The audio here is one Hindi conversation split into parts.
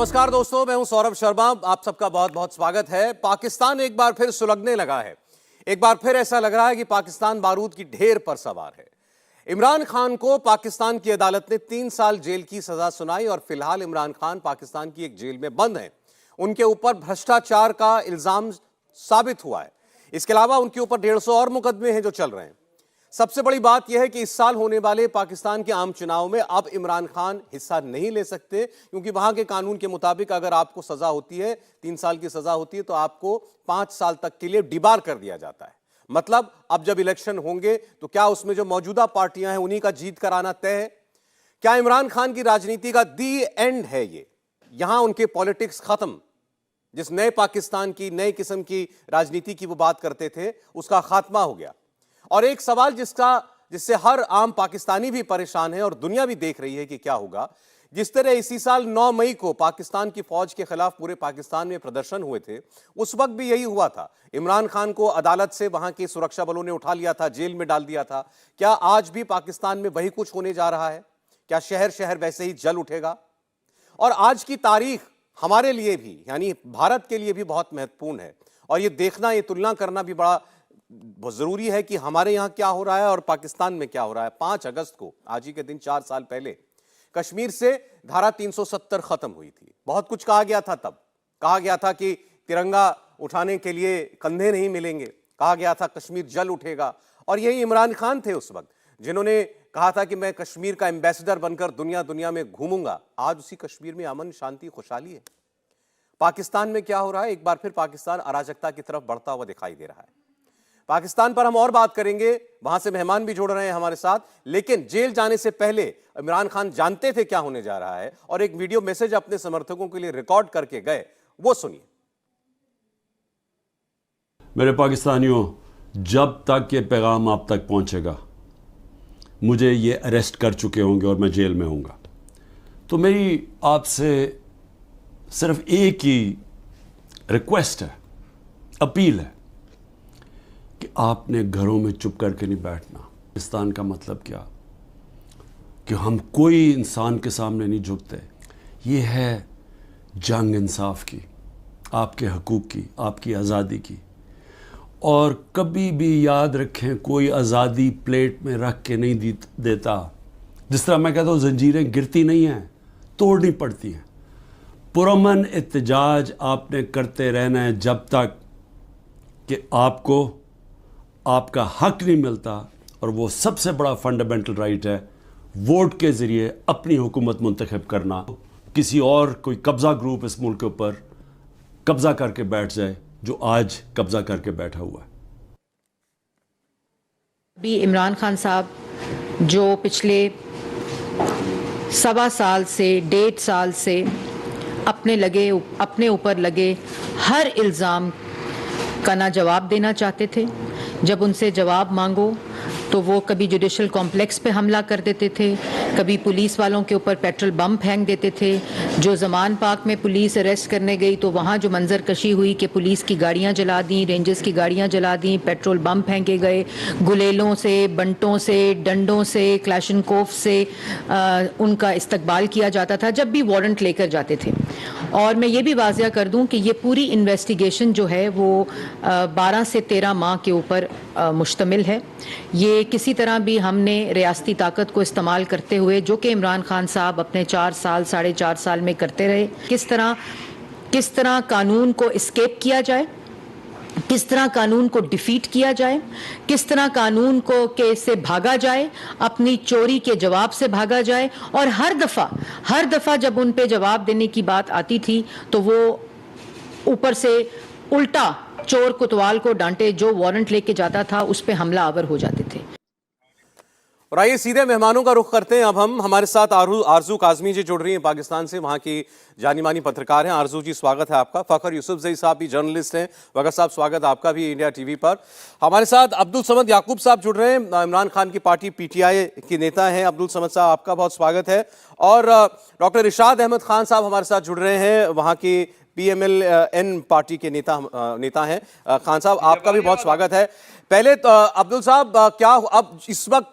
नमस्कार दोस्तों, मैं हूं सौरभ शर्मा। आप सबका बहुत बहुत स्वागत है। पाकिस्तान एक बार फिर सुलगने लगा है। एक बार फिर ऐसा लग रहा है कि पाकिस्तान बारूद की ढेर पर सवार है। इमरान खान को पाकिस्तान की अदालत ने 3 साल जेल की सजा सुनाई और फिलहाल इमरान खान पाकिस्तान की एक जेल में बंद हैं। उनके ऊपर भ्रष्टाचार का इल्जाम साबित हुआ है। इसके अलावा उनके ऊपर 150 और मुकदमे हैं जो चल रहे हैं। सबसे बड़ी बात यह है कि इस साल होने वाले पाकिस्तान के आम चुनाव में अब इमरान खान हिस्सा नहीं ले सकते, क्योंकि वहां के कानून के मुताबिक अगर आपको सजा होती है, 3 साल की सजा होती है, तो आपको 5 साल तक के लिए डिबार कर दिया जाता है। मतलब अब जब इलेक्शन होंगे तो क्या उसमें जो मौजूदा पार्टियां हैं उन्हीं का जीत कराना तय है? क्या इमरान खान की राजनीति का दी एंड है ये? यहां उनके पॉलिटिक्स खत्म। जिस नए पाकिस्तान की, नई किस्म की राजनीति की वो बात करते थे, उसका खात्मा हो गया। और एक सवाल जिससे हर आम पाकिस्तानी भी परेशान है और दुनिया भी देख रही है कि क्या होगा। जिस तरह इसी साल 9 मई को पाकिस्तान की फौज के खिलाफ पूरे पाकिस्तान में प्रदर्शन हुए थे, उस वक्त भी यही हुआ था। इमरान खान को अदालत से वहां के सुरक्षा बलों ने उठा लिया था, जेल में डाल दिया था। क्या आज भी पाकिस्तान में वही कुछ होने जा रहा है? क्या शहर शहर वैसे ही जल उठेगा? और आज की तारीख हमारे लिए भी, यानी भारत के लिए भी बहुत महत्वपूर्ण है। और ये देखना, ये तुलना करना भी बहुत जरूरी है कि हमारे यहां क्या हो रहा है और पाकिस्तान में क्या हो रहा है। 5 अगस्त को, आज ही के दिन 4 साल पहले, कश्मीर से धारा 370 खत्म हुई थी। बहुत कुछ कहा गया था तब। कहा गया था कि तिरंगा उठाने के लिए कंधे नहीं मिलेंगे। कहा गया था कश्मीर जल उठेगा। और यही इमरान खान थे उस वक्त, जिन्होंने कहा था कि मैं कश्मीर का एम्बेसडर बनकर दुनिया दुनिया में घूमूंगा। आज उसी कश्मीर में अमन, शांति, खुशहाली है। पाकिस्तान में क्या हो रहा है? एक बार फिर पाकिस्तान अराजकता की तरफ बढ़ता हुआ दिखाई दे रहा है। पाकिस्तान पर हम और बात करेंगे, वहां से मेहमान भी जुड़ रहे हैं हमारे साथ। लेकिन जेल जाने से पहले इमरान खान जानते थे क्या होने जा रहा है, और एक वीडियो मैसेज अपने समर्थकों के लिए रिकॉर्ड करके गए, वो सुनिए। मेरे पाकिस्तानियों, जब तक ये पैगाम आप तक पहुंचेगा, मुझे ये अरेस्ट कर चुके होंगे और मैं जेल में होऊंगा, तो मेरी आपसे सिर्फ एक ही रिक्वेस्ट है, अपील है कि आपने घरों में चुप करके नहीं बैठना। पाकिस्तान का मतलब क्या कि हम कोई इंसान के सामने नहीं झुकते। ये है जंग इंसाफ की, आपके हकूक़ की, आपकी आज़ादी की। और कभी भी याद रखें, कोई आज़ादी प्लेट में रख के नहीं देता। जिस तरह मैं कहता हूँ, जंजीरें गिरती नहीं हैं, तोड़नी पड़ती हैं। पुरअमन एहतजाज आपने करते रहना है जब तक कि आपको आपका हक नहीं मिलता। और वो सबसे बड़ा फंडामेंटल राइट है, वोट के ज़रिए अपनी हुकूमत मुंतखब करना। किसी और कोई कब्ज़ा ग्रुप इस मुल्क के ऊपर कब्ज़ा करके बैठ जाए, जो आज कब्ज़ा करके बैठा हुआ है। भी इमरान खान साहब जो पिछले 1.25 साल से 1.5 साल से अपने ऊपर लगे हर इल्ज़ाम का ना जवाब देना चाहते थे। जब उनसे जवाब मांगो तो वो कभी जुडिशल कॉम्प्लेक्स पे हमला कर देते थे, कभी पुलिस वालों के ऊपर पेट्रोल बम फेंक देते थे। जो ज़मान पार्क में पुलिस अरेस्ट करने गई तो वहाँ जो मंजर कशी हुई कि पुलिस की गाड़ियाँ जला दी, रेंजर्स की गाड़ियाँ जला दी, पेट्रोल बम फेंके गए, गुलेलों से, बंटों से, डंडों से, क्लाशनकोफ से उनका इस्तकबाल किया जाता था जब भी वारंट लेकर जाते थे। और मैं ये भी वाज़िया कर दूं कि ये पूरी इन्वेस्टिगेशन जो है वो 12 से 13 माह के ऊपर मुश्तमिल है। ये किसी तरह भी हमने रियासती ताकत को इस्तेमाल करते हुए, जो कि इमरान खान साहब अपने 4 साल, 4.5 साल में करते रहे, किस तरह कानून को एस्केप किया जाए, किस तरह कानून को डिफीट किया जाए, किस तरह कानून को के से भागा जाए, अपनी चोरी के जवाब से भागा जाए। और हर दफ़ा जब उन पे जवाब देने की बात आती थी तो वो ऊपर से उल्टा चोर कोतवाल को डांटे, जो वारंट लेके जाता था उस पे हमला आवर हो जाते थे। और आइए सीधे मेहमानों का रुख करते हैं। अब हम हमारे साथ आरजू काजमी जी जुड़ रही हैं पाकिस्तान से, वहां की जानी मानी पत्रकार हैं। आरजू जी, स्वागत है आपका। फखर यूसुफजई साहब भी जर्नलिस्ट हैं। वगत साहब, स्वागत आपका भी इंडिया टीवी पर। हमारे साथ अब्दुल समद याकूब साहब जुड़ रहे हैं, इमरान खान की पार्टी पीटीआई के नेता हैं। अब्दुल समद साहब, आपका बहुत स्वागत है। और डॉक्टर इरशाद अहमद खान साहब हमारे साथ जुड़ रहे हैं, वहाँ की PMLN पार्टी के नेता हैं। खान साहब, आपका भी बहुत स्वागत है। पहले तो अब्दुल साहब, क्या अब इस वक्त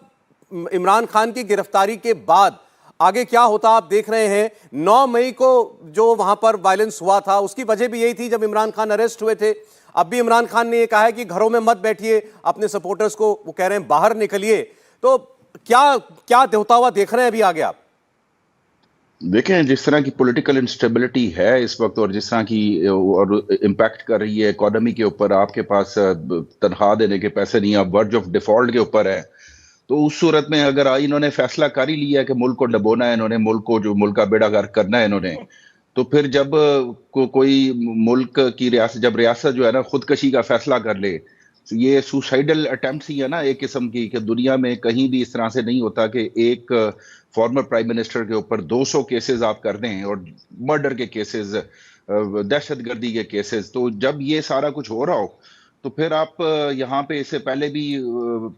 इमरान खान की गिरफ्तारी के बाद आगे क्या होता आप देख रहे हैं? 9 मई को जो वहां पर वायलेंस हुआ था उसकी वजह भी यही थी जब इमरान खान अरेस्ट हुए थे। अब भी इमरान खान ने ये कहा है कि घरों में मत बैठिए, अपने सपोर्टर्स को वो कह रहे हैं बाहर निकलिए। तो क्या क्या होता हुआ देख रहे हैं अभी आगे आप? देखें, जिस तरह की पॉलिटिकल इंस्टेबिलिटी है इस वक्त और जिस तरह की और इम्पैक्ट कर रही है इकोनॉमी के ऊपर, आपके पास तनख्वाह देने के पैसे नहीं, आप वर्ज ऑफ डिफॉल्ट के ऊपर है। तो उस सूरत में अगर इन्होंने फैसला कर ही लिया कि मुल्क को डबोना है, इन्होंने मुल्क को जो मुल्क का बेड़ा गर्क करना है इन्होंने, तो फिर जब कोई मुल्क की रियासत, जब रियासत जो है ना खुदकशी का फैसला कर ले, तो ये सुसाइडल अटेम्प्ट ही है ना एक किस्म की, कि दुनिया में कहीं भी इस तरह से नहीं होता कि एक फॉर्मर प्राइम मिनिस्टर के ऊपर 200 केसेस आप कर दें, और मर्डर के केसेस, दहशतगर्दी के केसेस। तो जब ये सारा कुछ हो रहा हो, तो फिर आप यहाँ पे इससे पहले भी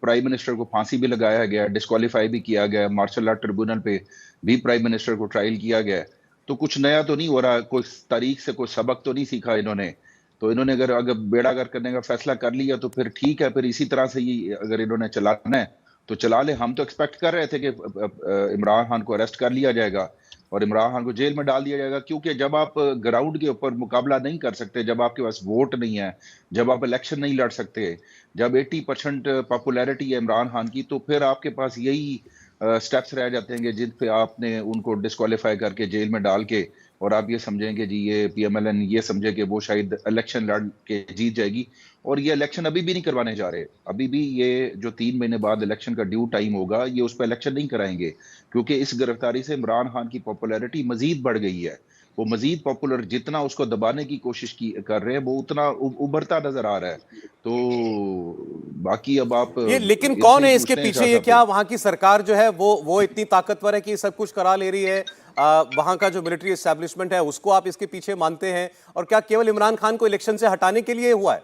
प्राइम मिनिस्टर को फांसी भी लगाया गया, डिस्क्वालीफाई भी किया गया, मार्शल लॉ ट्रिब्यूनल पे भी प्राइम मिनिस्टर को ट्रायल किया गया। तो कुछ नया तो नहीं हो रहा, कोई तारीख से कोई सबक तो नहीं सीखा इन्होंने। तो इन्होंने अगर बेड़ा गर्क करने का फैसला कर लिया तो फिर ठीक है, फिर इसी तरह से ही अगर इन्होंने चलाना है तो चला ले। हम तो एक्सपेक्ट कर रहे थे कि इमरान खान को अरेस्ट कर लिया जाएगा और इमरान खान को जेल में डाल दिया जाएगा, क्योंकि जब आप ग्राउंड के ऊपर मुकाबला नहीं कर सकते, जब आपके पास वोट नहीं है, जब आप इलेक्शन नहीं लड़ सकते, जब 80% पॉपुलैरिटी है इमरान खान की, तो फिर आपके पास यही स्टेप्स रह जाते हैं जिन पे आपने उनको डिस्क्वालीफाई करके जेल में डाल के, और आप ये समझेंगे जी ये पीएमएलएन ये समझे कि वो शायद इलेक्शन लड़ के जीत जाएगी। और ये इलेक्शन अभी भी नहीं करवाने जा रहे, अभी भी ये जो 3 महीने बाद इलेक्शन का ड्यू टाइम होगा, ये उस पर इलेक्शन नहीं कराएंगे, क्योंकि इस गिरफ्तारी से इमरान खान की पॉपुलैरिटी मजीद बढ़ गई है। वो मजीद पॉपुलर, जितना उसको दबाने की कोशिश कर रहे हैं, वो उतना उभरता नजर आ रहा है। तो बाकी अब आप ये लेकिन कौन है इसके पीछे? ये क्या वहां की सरकार जो है वो इतनी ताकतवर है कि सब कुछ करा ले रही है? वहां का जो मिलिट्री एस्टेब्लिशमेंट है उसको आप इसके पीछे मानते हैं? और क्या केवल इमरान खान को इलेक्शन से हटाने के लिए हुआ है?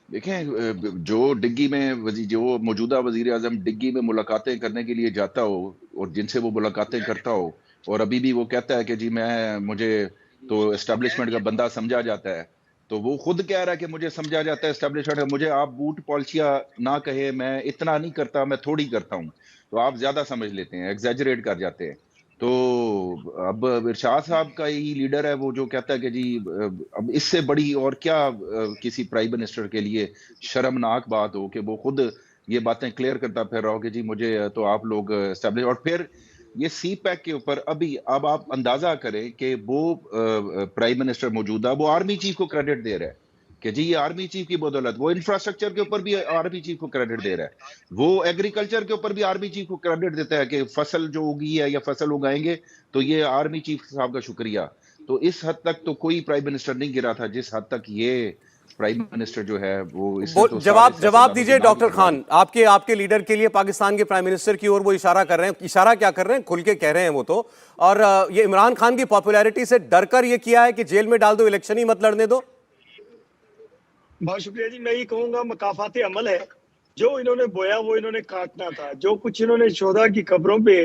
देखें, जो डिग्गी में जो मौजूदा वजीर आजम डिग्गी में मुलाकातें करने के लिए जाता हो और जिनसे वो मुलाकातें करता हो, और अभी भी वो कहता है कि जी मुझे तो एस्टेब्लिशमेंट का बंदा समझा जाता है, तो वो खुद कह रहा है कि मुझे समझा जाता है एस्टेब्लिशमेंट का, मुझे आप बूट पॉलिशिया ना कहे, मैं इतना नहीं करता, मैं थोड़ी करता हूँ। तो आप ज्यादा समझ लेते हैं, एग्जैजरेट कर जाते हैं। तो अब इरशाद साहब का ही लीडर है वो, जो कहता है कि जी अब इससे बड़ी और क्या किसी प्राइम मिनिस्टर के लिए शर्मनाक बात हो कि वो खुद ये बातें क्लियर करता फिर रहा हो कि जी मुझे तो आप लोग एस्टेब्लिश। और फिर ये सी पैक के ऊपर अभी अब आप अंदाजा करें कि वो प्राइम मिनिस्टर मौजूदा वो आर्मी चीफ को क्रेडिट दे रहा है कि जी ये आर्मी चीफ की बदौलत, वो इंफ्रास्ट्रक्चर के ऊपर भी आर्मी चीफ को क्रेडिट दे रहा है, वो एग्रीकल्चर के ऊपर भी आर्मी चीफ को क्रेडिट देता है कि फसल जो उगी है या फसल उगाएंगे तो ये आर्मी चीफ साहब का शुक्रिया। तो इस हद तक तो कोई प्राइम मिनिस्टर नहीं गिरा था जिस हद तक ये प्राइम मिनिस्टर जो है वो तो जवाब दीजिए डॉक्टर खान, आपके लीडर के लिए पाकिस्तान के प्राइम मिनिस्टर की ओर वो इशारा कर रहे हैं। इशारा क्या कर रहे हैं, खुल के कह रहे हैं वो तो। और ये इमरान खान की पॉपुलैरिटी से डरकर ये किया है कि जेल में डाल दो, इलेक्शन ही मत लड़ने दो। बहुत शुक्रिया जी। मैं ये कहूंगा मकाफाते अमल है, जो इन्होंने बोया वो इन्होंने काटना था। जो कुछ इन्होंने शोधा की खबरों पे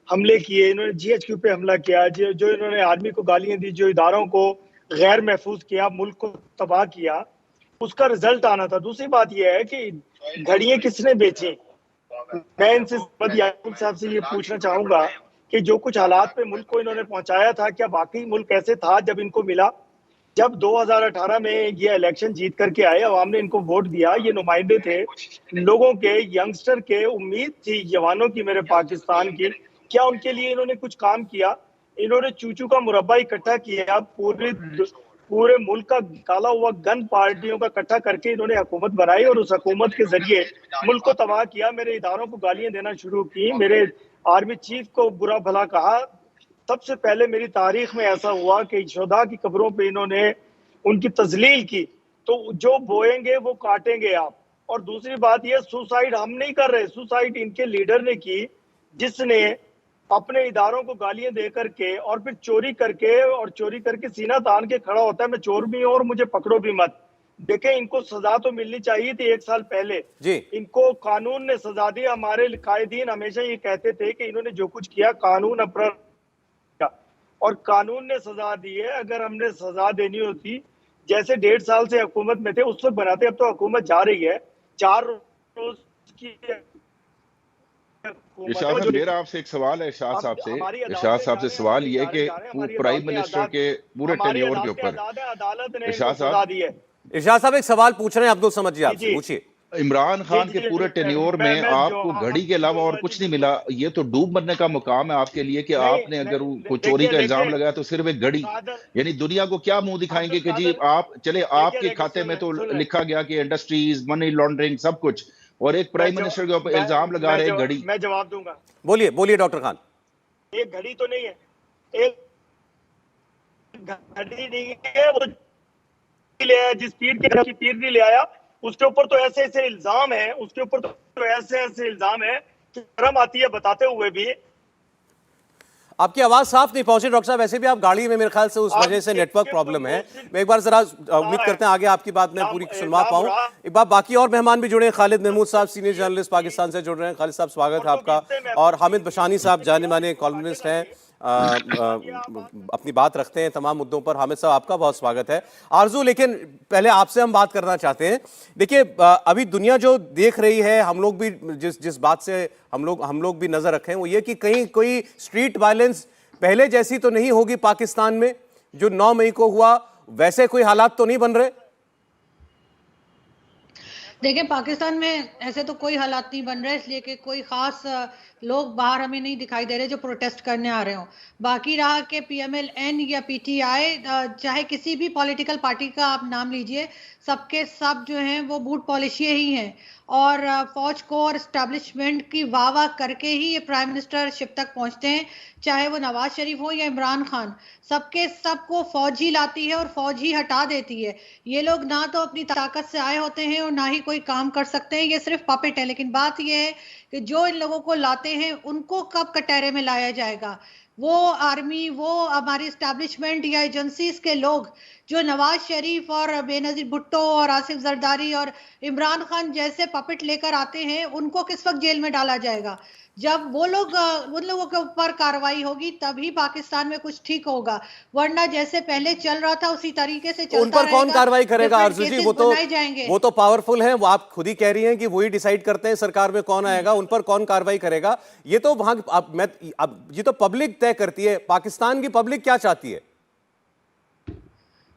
हमले किए, इन्होंने जीएचक्यू पे हमला किया, जो इन्होंने आर्मी को गालियां दी, जो इदारों को गैर महफूज किया, मुल्क को तबाह किया, उसका रिजल्ट आना था। दूसरी बात यह है कि घड़ियां किसने बेची। मैं इनसे याकूब साहब से ये पूछना चाहूंगा कि जो कुछ हालात पे मुल्क को इन्होंने पहुंचाया था, क्या वाकई मुल्क ऐसे था जब इनको मिला? जब 2018 में ये इलेक्शन जीत करके आए, अवाम ने इनको वोट दिया, ये नुमाइंदे थे लोगों के, यंगस्टर के, उम्मीद थी जवानों की मेरे पाकिस्तान की, क्या उनके लिए इन्होंने कुछ काम किया? इन्होंने चूचू का मुरब्बा इकट्ठा किया, पूरे मुल्क का काला हुआ गन पार्टियों का इकट्ठा करके इन्होंने हुकूमत बनाई और उस हुकूमत के जरिए मुल्क को तबाह किया। मेरे इदारों को गालियां देना शुरू की, मेरे आर्मी चीफ को बुरा भला कहा। सबसे पहले मेरी तारीख में ऐसा हुआ कि शोधा की कब्रों पे इन्होंने उनकी तजलील की। तो जो बोएंगे वो काटेंगे आप। और दूसरी बात ये, सुसाइड हम नहीं कर रहे, सुसाइड इनके लीडर ने की, जिसने अपने इदारों को गालियां दे करके और फिर चोरी करके सीना तान के खड़ा होता है, मैं चोर भी हूं और मुझे पकड़ो भी मत। देखें, इनको सजा तो मिलनी चाहिए थी 1 साल पहले जी। इनको कानून ने सजा दी। हमारे कायदीन हमेशा ये कहते थे कि इन्होंने जो कुछ किया कानून अपराध, और कानून ने सजा दी है। अगर हमने सजा देनी होती, जैसे 1.5 साल से हुकूमत में थे उस वक्त बनाते, अब तो हुकूमत जा रही है, 4 रोज की हुकूमत है इरशाद वो साहब, जो मेरा आपसे एक सवाल है इरशाद साहब से। हमारी इरशाद अदालतें साहब से जाने, सवाल हमारी ये है इदारे कि जाने, हमारी प्राइम अदालतें मिनिस्टर के पूरे हमारी टेन्योर के अदालतें ऊपर आजाद है, अदालत ने इनको इरशाद सजा साहब, दी है। इरशाद साहब एक सवाल पूछ रहे हैं अब्दुल समद जी जी आपसे, जी पूछिए। इमरान जी खान के जी पूरे टेन्योर में मैं जो आपको घड़ी के अलावा और जी कुछ नहीं बिल्कुल मिला। ये तो डूब मरने का मुकाम है आपके लिए कि नहीं आपने अगर नहीं कोई चोरी देखिए का देखिए इल्जाम लगाया तो सिर्फ एक घड़ी, कादर यानी दुनिया को क्या मुंह दिखाएंगे अब्दुल कि जी कादर आप चले, देखिए आपके देखिए खाते में तो सुन लें लिखा गया कि इंडस्ट्रीज, मनी लॉन्ड्रिंग, सब कुछ, और एक मैं प्राइम जो मिनिस्टर के ऊपर इल्जाम लगा रहे हैं घड़ी। मैं जवाब दूंगा। बोलिए बोलिए डॉक्टर खान। एक घड़ी तो नहीं है, एक घड़ी नहीं है, वो ले आया जिस पीर की पीर नहीं ले आया, उसके ऊपर तो ऐसे ऐसे इल्जाम है, उसके ऊपर तो ऐसे ऐसे इल्जाम है कि शर्म आती है बताते हुए भी। आपकी आवाज साफ नहीं पहुंची डॉक्टर साहब, वैसे भी आप गाड़ी में, मेरे ख्याल से उस वजह से नेटवर्क प्रॉब्लम है। मैं एक बार जरा उम्मीद करते हैं आगे आपकी बात मैं पूरी सुनवा पाऊं। एक बार बाकी और मेहमान भी जुड़े हैं, खालिद महमूद साहब सीनियर जर्नलिस्ट पाकिस्तान से जुड़ रहे हैं। खालिद साहब स्वागत है आपका। और हामिद बशानी साहब जाने माने कॉलमनिस्ट हैं, अपनी बात रखते हैं तमाम मुद्दों पर। हामिद साहब आपका बहुत स्वागत है। आरजू, लेकिन पहले आपसे हम बात करना चाहते हैं। देखिए अभी दुनिया जो देख रही है, हम लोग भी जिस बात से हम लोग भी नजर रखें, वो ये कि कहीं कोई स्ट्रीट वायलेंस पहले जैसी तो नहीं होगी पाकिस्तान में। जो 9 मई को हुआ वैसे कोई हालात तो नहीं बन रहे। देखिए, पाकिस्तान में ऐसे तो कोई हालात नहीं बन रहे, इसलिए कि कोई खास लोग बाहर हमें नहीं दिखाई दे रहे जो प्रोटेस्ट करने आ रहे हो। बाकी रहा कि PMLN या PTI, चाहे किसी भी पॉलिटिकल पार्टी का आप नाम लीजिए, सबके सब जो हैं वो बूट पॉलिशी ही हैं। और फौज को और इस्टेब्लिशमेंट की वाह वाह करके ही ये प्राइम मिनिस्टरशिप तक पहुंचते हैं, चाहे वो नवाज शरीफ हो या इमरान खान। सबके सबको फौज ही लाती है और फौज ही हटा देती है। ये लोग ना तो अपनी ताकत से आए होते हैं और ना ही कोई काम कर सकते हैं, ये सिर्फ पपेट है। लेकिन बात ये है कि जो इन लोगों को लाते हैं उनको कब कटहरे में लाया जाएगा। वो आर्मी, वो हमारी इस्टेब्लिशमेंट या एजेंसीज के लोग जो नवाज शरीफ और बेनजीर भुट्टो और आसिफ जरदारी और इमरान खान जैसे पपेट लेकर आते हैं, उनको किस वक्त जेल में डाला जाएगा। जब वो लोग उन लोगों के ऊपर कार्रवाई होगी तभी पाकिस्तान में कुछ ठीक होगा, वरना जैसे पहले चल रहा था उसी तरीके से चलता उन पर कौन कार्रवाई करेगा आरजू जी? वो तो पावरफुल हैं, वो आप खुद ही कह रही हैं कि वही डिसाइड करते हैं सरकार में कौन आएगा, उन पर कौन कार्रवाई करेगा? ये तो वहां ये तो पब्लिक तय करती है। पाकिस्तान की पब्लिक क्या चाहती है?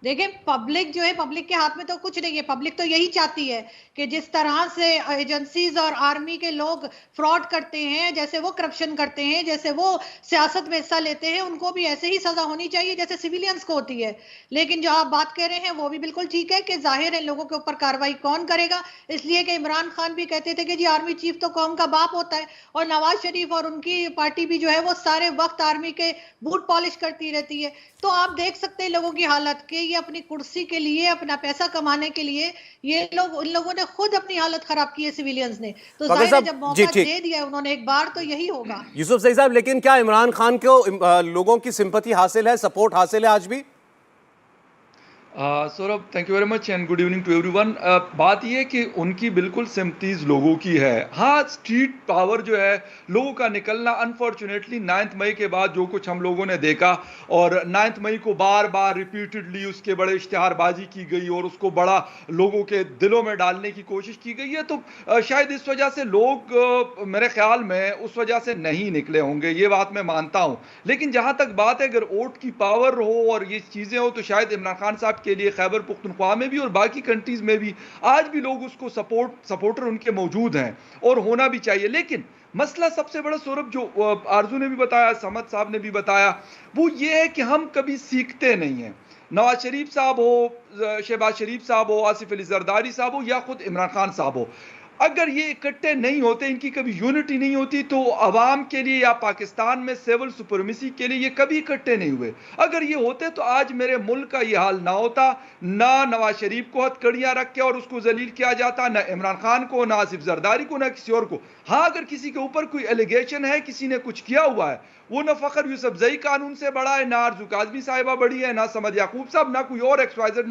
देखिए, पब्लिक जो है, पब्लिक के हाथ में तो कुछ नहीं है। पब्लिक तो यही चाहती है कि जिस तरह से एजेंसीज और आर्मी के लोग फ्रॉड करते हैं, जैसे वो करप्शन करते हैं, जैसे वो सियासत में हिस्सा लेते हैं, उनको भी ऐसे ही सजा होनी चाहिए जैसे सिविलियंस को होती है। लेकिन जो आप बात कर रहे हैं वो भी बिल्कुल ठीक है कि जाहिर है लोगों के ऊपर कार्रवाई कौन करेगा, इसलिए कि इमरान खान भी कहते थे कि जी आर्मी चीफ तो कौम का बाप होता है, और नवाज शरीफ और उनकी पार्टी भी जो है वो सारे वक्त आर्मी के बूट पॉलिश करती रहती है। तो आप देख सकते हैं लोगों की हालत के, ये अपनी कुर्सी के लिए, अपना पैसा कमाने के लिए ये लोग, उन लोगों ने खुद अपनी हालत खराब की है सिविलियंस ने। तो जाहिर है जब मौका दे दिया है उन्होंने एक बार, तो यही होगा। यूसुफ सईद साहब, लेकिन क्या इमरान खान को लोगों की सिंपैथी हासिल है, सपोर्ट हासिल है आज भी? Saurabh, thank you very much and good evening to everyone. बात यह है कि उनकी बिल्कुल सिंपैथीज लोगों की है। हाँ, स्ट्रीट पावर जो है, लोगों का निकलना, अनफॉर्चुनेटली 9 मई के बाद जो कुछ हम लोगों ने देखा, और 9 मई को बार बार रिपीटेडली उसके बड़े इश्तिहारबाजी की गई और उसको बड़ा लोगों के दिलों में डालने की कोशिश की गई है, तो शायद इस वजह से लोग मेरे ख्याल में उस वजह से नहीं निकले होंगे, ये बात मैं मानता हूँ। लेकिन जहाँ तक बात है, अगर वोट की पावर हो और ये चीज़ें हो, तो शायद इमरान खान साहब के लिए खैबर पुख्तनख्वा में भी और बाकी कंट्रीज में भी आज भी लोग उसको सपोर्टर उनके मौजूद हैं और होना भी चाहिए। लेकिन मसला सबसे बड़ा, सौरभ, जो आरजू ने भी बताया, समद साहब ने भी बताया, वो ये है कि हम कभी सीखते नहीं हैं। नवाज शरीफ साहब हो, शहबाज शरीफ साहब हो, आसिफ अली जरदारी साहब हो या खुद इमरान खान साहब हो, अगर ये इकट्ठे नहीं होते, इनकी कभी यूनिटी नहीं होती, तो अवाम के लिए या पाकिस्तान में सिविल सुपरमेसी के लिए ये कभी इकट्ठे नहीं हुए। अगर ये होते तो आज मेरे मुल्क का ये हाल ना होता, ना नवाज शरीफ को हथकड़ियां रख के और उसको जलील किया जाता, ना इमरान खान को, ना आसिफ जरदारी को, ना किसी और को। हाँ, अगर किसी के ऊपर कोई एलिगेशन है, किसी ने कुछ किया हुआ है, वो ना फखर यूसुफजई कानून से बड़ा है, ना आरजू काजमी साहिबा बड़ी है, ना समद याकूब साहब, ना कोई और XYZ,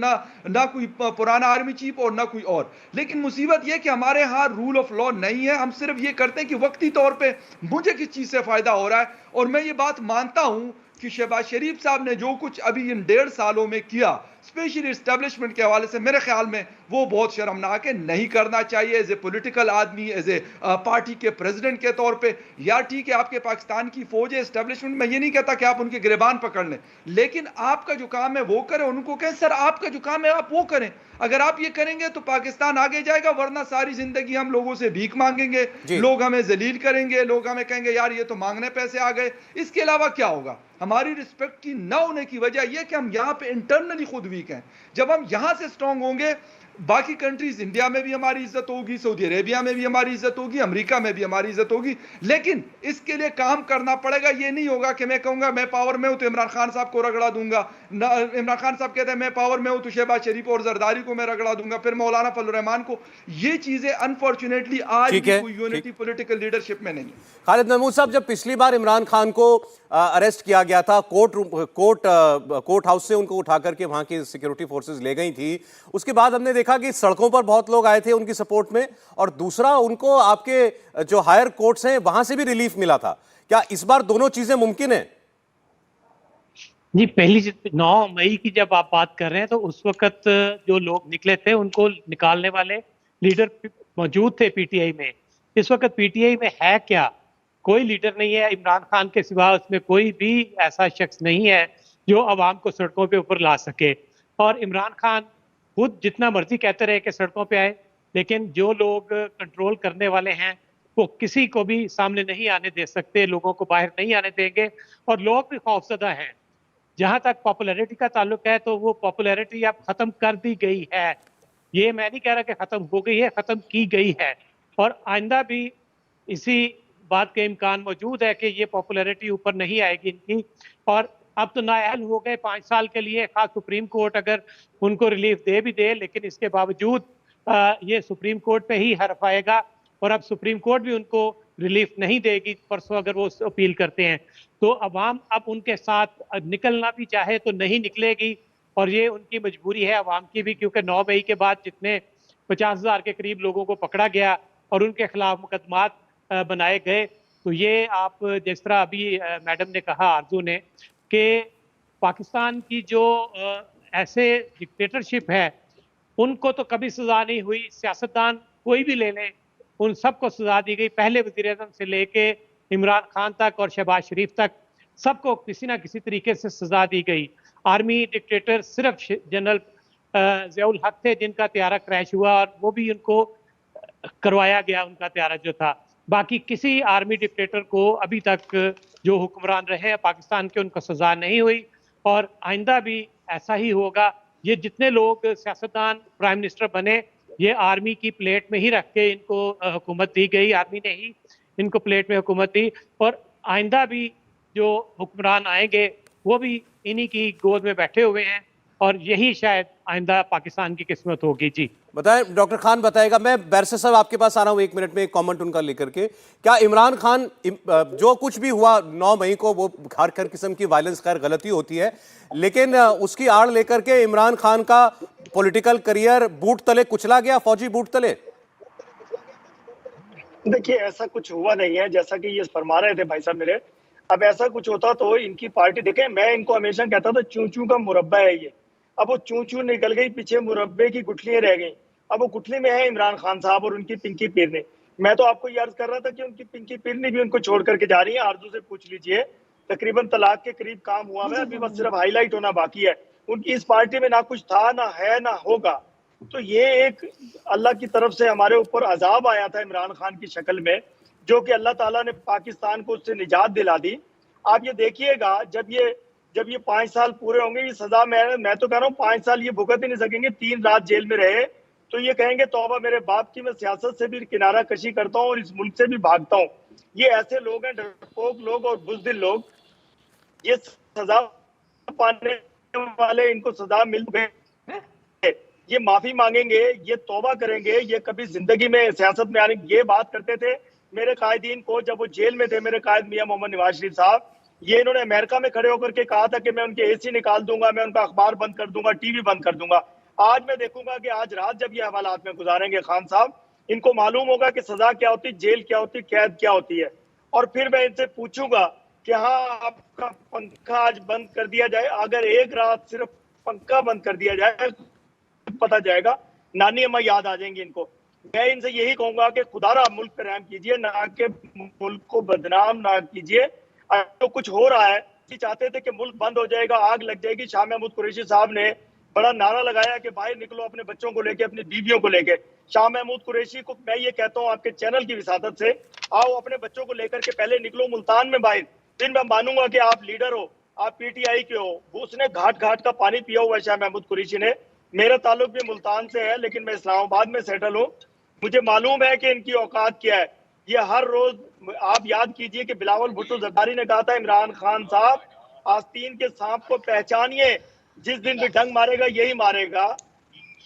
ना कोई पुराना आर्मी चीफ और ना कोई और। लेकिन मुसीबत यह कि हमारे यहाँ रूल ऑफ लॉ नहीं है। हम सिर्फ ये करते हैं कि वक्ती तौर पे मुझे किस चीज़ से फ़ायदा हो रहा है। और मैं ये बात मानता हूँ कि शहबाज शरीफ साहब ने जो कुछ अभी इन 1.5 सालों में किया, स्पेशली एस्टेब्लिशमेंट के हवाले से मेरे ख्याल में वो बहुत शर्मनाक है, नहीं करना चाहिए एज ए पॉलिटिकल आदमी, एज ए पार्टी के प्रेसिडेंट के तौर पे। यार ठीक है, आपके पाकिस्तान की फौज है, एस्टेब्लिशमेंट, मैं ये नहीं कहता कि आप उनके गिरबान पकड़ लें, लेकिन आपका जो काम है वो करें। उनको कहें सर आपका जो काम है आप वो करें। अगर आप ये करेंगे तो पाकिस्तान आगे जाएगा, वरना सारी जिंदगी हम लोगों से भीख मांगेंगे, लोग हमें जलील करेंगे, लोग हमें कहेंगे यार ये तो मांगने पैसे आ गए। इसके अलावा क्या होगा? हमारी रिस्पेक्ट की ना होने की वजह यह कि हम यहां पे इंटरनली खुद वीक हैं। जब हम यहां से स्ट्रांग होंगे, बाकी कंट्रीज, इंडिया में भी हमारी इज्जत होगी, सऊदी अरेबिया में भी हमारी इज्जत होगी, अमेरिका में भी हमारी इज्जत होगी। लेकिन इसके लिए काम करना पड़ेगा। ये नहीं होगा कि मैं कहूंगा मैं पावर में हूं तो इमरान खान साहब को रगड़ा दूंगा, इमरान खान साहब कहते हैं मैं पावर में हूं तो शहबाज शरीफ और जरदारी को मैं रगड़ा दूंगा, फिर मौलाना फजल रहमान को। ये चीजें अनफॉर्चुनेटली आज भी कोई यूनिटी पॉलिटिकल लीडरशिप में नहीं है। खालिद महमूद साहब, जब पिछली बार इमरान खान को अरेस्ट किया गया था, कोर्ट हाउस से उनको उठा करके वहां की सिक्योरिटी फोर्सेस ले गई थी, उसके बाद हमने देखा कि सड़कों पर बहुत लोग आए थे उनकी सपोर्ट में, और दूसरा उनको आपके जो हायर कोर्ट्स हैं वहां से भी रिलीफ मिला था। क्या इस बार दोनों चीजें मुमकिन है? जी, पहली 9 मई की जब आप बात कर रहे हैं तो उस वक्त जो लोग निकले थे उनको निकालने वाले लीडर मौजूद थे पीटीआई में। इस वक्त पीटीआई में है क्या? कोई लीडर नहीं है इमरान खान के सिवा, उसमें कोई भी ऐसा शख्स नहीं है जो अवाम को सड़कों पे ऊपर ला सके। और इमरान खान खुद जितना मर्जी कहते रहे कि सड़कों पे आए, लेकिन जो लोग कंट्रोल करने वाले हैं वो किसी को भी सामने नहीं आने दे सकते, लोगों को बाहर नहीं आने देंगे, और लोग भी खौफजदा हैं। जहां तक पॉपुलैरिटी का ताल्लुक है तो वो पॉपुलैरिटी अब खत्म कर दी गई है। ये मैं नहीं कह रहा कि खत्म हो गई है, खत्म की गई है, और आइंदा भी इसी बात के इम्कान मौजूद है कि ये पॉपुलैरिटी ऊपर नहीं आएगी इनकी। और अब तो नाअहल हो गए 5 साल के लिए, खास सुप्रीम कोर्ट अगर उनको रिलीफ दे भी दे, लेकिन इसके बावजूद ये सुप्रीम कोर्ट पे ही हरफ आएगा, और अब सुप्रीम कोर्ट भी उनको रिलीफ नहीं देगी परसों अगर वो अपील करते हैं। तो अवाम अब उनके साथ निकलना भी चाहे तो नहीं निकलेगी, और ये उनकी मजबूरी है अवाम की भी, क्योंकि 9 मई के बाद जितने 50,000 के करीब लोगों को पकड़ा गया और उनके खिलाफ मुकदमात बनाए गए, तो ये आप जिस तरह अभी मैडम ने कहा, आरजू ने, कि पाकिस्तान की जो ऐसे डिक्टेटरशिप है उनको तो कभी सजा नहीं हुई। सियासतदान कोई भी ले लें, उन सबको सजा दी गई, पहले वज़ीर-ए-आज़म से लेके इमरान खान तक और शहबाज शरीफ तक, सबको किसी ना किसी तरीके से सजा दी गई। आर्मी डिक्टेटर सिर्फ जनरल ज़ियाउल हक थे जिनका त्यारा क्रैश हुआ, और वो भी उनको करवाया गया, उनका त्यारा जो था। बाकी किसी आर्मी डिक्टेटर को अभी तक जो हुक्मरान रहे हैं पाकिस्तान के, उनको सजा नहीं हुई, और आइंदा भी ऐसा ही होगा। ये जितने लोग सियासतदान प्राइम मिनिस्टर बने, ये आर्मी की प्लेट में ही रख के इनको हुकूमत दी गई, आर्मी ने ही इनको प्लेट में हुकूमत दी, और आइंदा भी जो हुक्मरान आएंगे वो भी इन्हीं की गोद में बैठे हुए हैं, और यही शायद आइंदा पाकिस्तान की किस्मत होगी। जी बताएं, डॉक्टर खान बताएगा। मैं बैरिस्टर साहब आपके पास आ रहा हूं 1 मिनट में, एक कमेंट उनका लेकर के। क्या इमरान खान, जो कुछ भी हुआ 9 मई को, वो हर किस्म की वायलेंस, खैर गलती होती है, लेकिन उसकी आड़ लेकर के इमरान खान का पॉलिटिकल करियर बूट तले कुचला गया, फौजी बूट तले? देखिए, ऐसा कुछ हुआ नहीं है जैसा कि ये फरमा रहे थे भाई साहब मेरे। अब ऐसा कुछ होता तो इनकी पार्टी, देखें मैं इनको हमेशा कहता था चूं चूं का मुरब्बा है ये। अब वो चूं चूं निकल गई, पीछे मुरब्बे की गुठलियां रह गई। अब वो गुठली में है इमरान खान साहब और उनकी पिंकी पीरनी। मैं तो आपको ये अर्ज कर रहा था कि उनकी पिंकी पीरनी भी उनको छोड़ करके जा रही है। आरजू से पूछ लीजिए, तकरीबन तलाक के करीब काम हुआ है, अभी बस सिर्फ हाईलाइट होना बाकी है। उनकी इस पार्टी में ना कुछ था, ना है, ना होगा। तो ये एक अल्लाह की तरफ से हमारे ऊपर अजाब आया था इमरान खान की शक्ल में, जो कि अल्लाह ताला ने पाकिस्तान को उससे निजात दिला दी। आप ये देखिएगा, जब ये 5 साल पूरे होंगे, ये सजा मैं तो कह रहा हूँ 5 साल ये भुगत ही नहीं सकेंगे। 3 रात जेल में रहे तो ये कहेंगे तौबा मेरे बाप की, मैं सियासत से भी किनारा कशी करता हूँ और इस मुल्क से भी भागता हूँ। ये ऐसे लोग हैं, डरपोक लोग और बुज़दिल लोग। ये सजा पाने वाले, इनको सजा मिल गए, ये माफी मांगेंगे, ये तौबा करेंगे, ये कभी जिंदगी में सियासत में आने। ये बात करते थे मेरे कायदीन को जब वो जेल में थे, मेरे कायद मियां मोहम्मद नवाज शरीफ साहब, ये इन्होंने अमेरिका में खड़े होकर के कहा था कि मैं उनके एसी निकाल दूंगा, मैं उनका अखबार बंद कर दूंगा, टीवी बंद कर दूंगा। आज मैं देखूंगा कि आज रात जब ये हवालात में गुजारेंगे खान साहब, इनको मालूम होगा कि सजा क्या होती, जेल क्या होती, कैद क्या होती है। और फिर मैं इनसे पूछूंगा कि हाँ, आपका पंखा आज बंद कर दिया जाए, अगर एक रात सिर्फ पंखा बंद कर दिया जाए, पता जाएगा, नानी अम्मा याद आ जाएंगी इनको। मैं इनसे यही कहूंगा कि खुदारा मुल्क पर रहम कीजिए, ना कि मुल्क को बदनाम ना कीजिए। तो कुछ हो रहा है, चाहते थे कि मुल्क बंद हो जाएगा, आग लग जाएगी। शाह महमूद कुरैशी साहब ने बड़ा नारा लगाया कि बाहर निकलो अपने बच्चों को लेके, अपनी बीवियों को लेके। शाह महमूद कुरैशी को मैं ये कहता हूँ आपके चैनल की विसादत से, आओ अपने बच्चों को लेकर के पहले निकलो मुल्तान में बाहर। फिर मैं मानूंगा कि आप लीडर हो, आप पीटीआई के हो। उसने घाट घाट का पानी पिया हुआ है शाह महमूद कुरैशी ने। मेरा ताल्लुक भी मुल्तान से है, लेकिन मैं इस्लामाबाद में सेटल हूँ। मुझे मालूम है कि इनकी औकात क्या है। ये हर रोज आप याद कीजिए कि बिलावल भुट्टो जरदारी ने कहा था, इमरान खान साहब आस्तीन के सांप को पहचानिए, जिस दिन भी डंग मारेगा यही मारेगा।